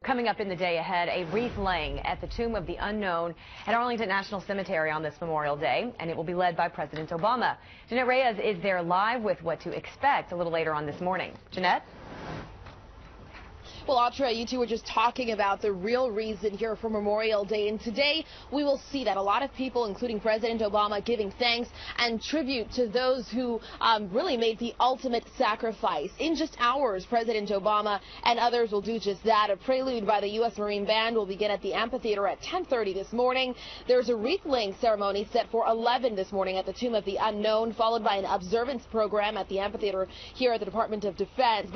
Coming up in the day ahead, a wreath laying at the Tomb of the Unknown at Arlington National Cemetery on this Memorial Day, and it will be led by President Obama. Jeanette Reyes is there live with what to expect a little later on this morning. Jeanette? Well, Audra, you two were just talking about the real reason here for Memorial Day, and today we will see that a lot of people, including President Obama, giving thanks and tribute to those who really made the ultimate sacrifice. In just hours, President Obama and others will do just that. A prelude by the U.S. Marine Band will begin at the amphitheater at 10:30 this morning. There's a wreath-laying ceremony set for 11 this morning at the Tomb of the Unknown, followed by an observance program at the amphitheater here at the Department of Defense.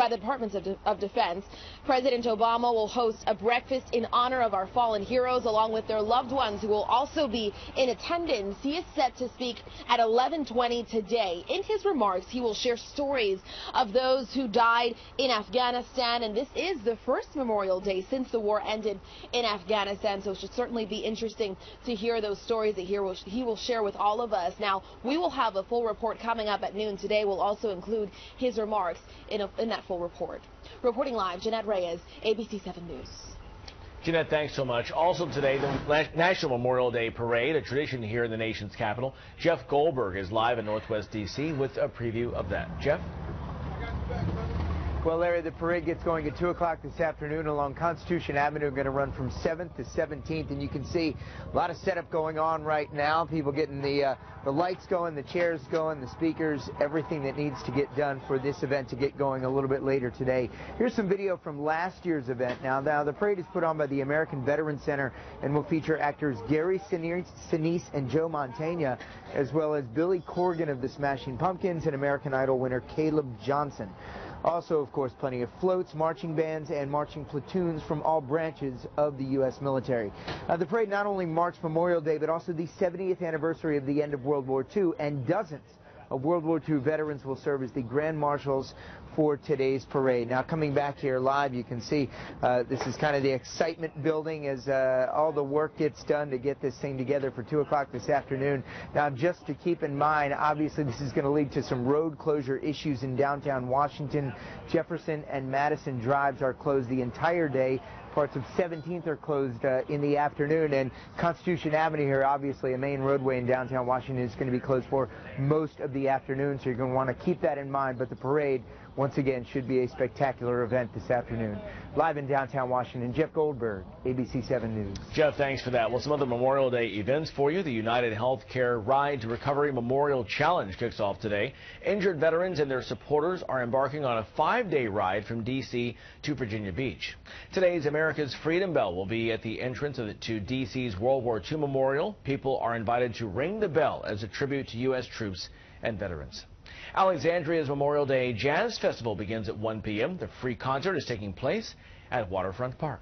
President Obama will host a breakfast in honor of our fallen heroes along with their loved ones who will also be in attendance. He is set to speak at 11:20 today. In his remarks, he will share stories of those who died in Afghanistan, and this is the first Memorial Day since the war ended in Afghanistan, so it should certainly be interesting to hear those stories that he will share with all of us. Now, we will have a full report coming up at noon today. We'll also include his remarks in that full report. Reporting live, Jeanette Reyes, ABC 7 News. Jeanette, thanks so much. Also today, the National Memorial Day Parade, a tradition here in the nation's capital. Jeff Goldberg is live in Northwest D.C. with a preview of that. Jeff? Well, Larry, the parade gets going at 2 o'clock this afternoon along Constitution Avenue. Going to run from 7th to 17th, and you can see a lot of setup going on right now. People getting the lights going, the chairs going, the speakers, everything that needs to get done for this event to get going a little bit later today. Here's some video from last year's event. Now the parade is put on by the American Veterans Center and will feature actors Gary Sinise and Joe Mantegna, as well as Billy Corgan of the Smashing Pumpkins and American Idol winner Caleb Johnson. Also, of course, plenty of floats, marching bands, and marching platoons from all branches of the U.S. military. The parade not only marks Memorial Day, but also the 70th anniversary of the end of World War II, and dozens of World War II veterans will serve as the Grand Marshals for today's parade. Now, coming back here live, you can see this is kind of the excitement building as all the work gets done to get this thing together for 2 o'clock this afternoon. Now, just to keep in mind, obviously this is going to lead to some road closure issues in downtown Washington. Jefferson and Madison drives are closed the entire day. Parts of 17th are closed in the afternoon, and Constitution Avenue here, obviously a main roadway in downtown Washington, is going to be closed for most of the afternoon, so you're going to want to keep that in mind. But the parade, once again, should be a spectacular event this afternoon. Live in downtown Washington, Jeff Goldberg, ABC 7 News. Jeff, thanks for that. Well, some other Memorial Day events for you. The United Healthcare Ride to Recovery Memorial Challenge kicks off today. Injured veterans and their supporters are embarking on a 5-day ride from D.C. to Virginia Beach. Today's America's Freedom Bell will be at the entrance to D.C.'s World War II Memorial. People are invited to ring the bell as a tribute to U.S. troops and veterans. Alexandria's Memorial Day Jazz Festival begins at 1 p.m. The free concert is taking place at Waterfront Park.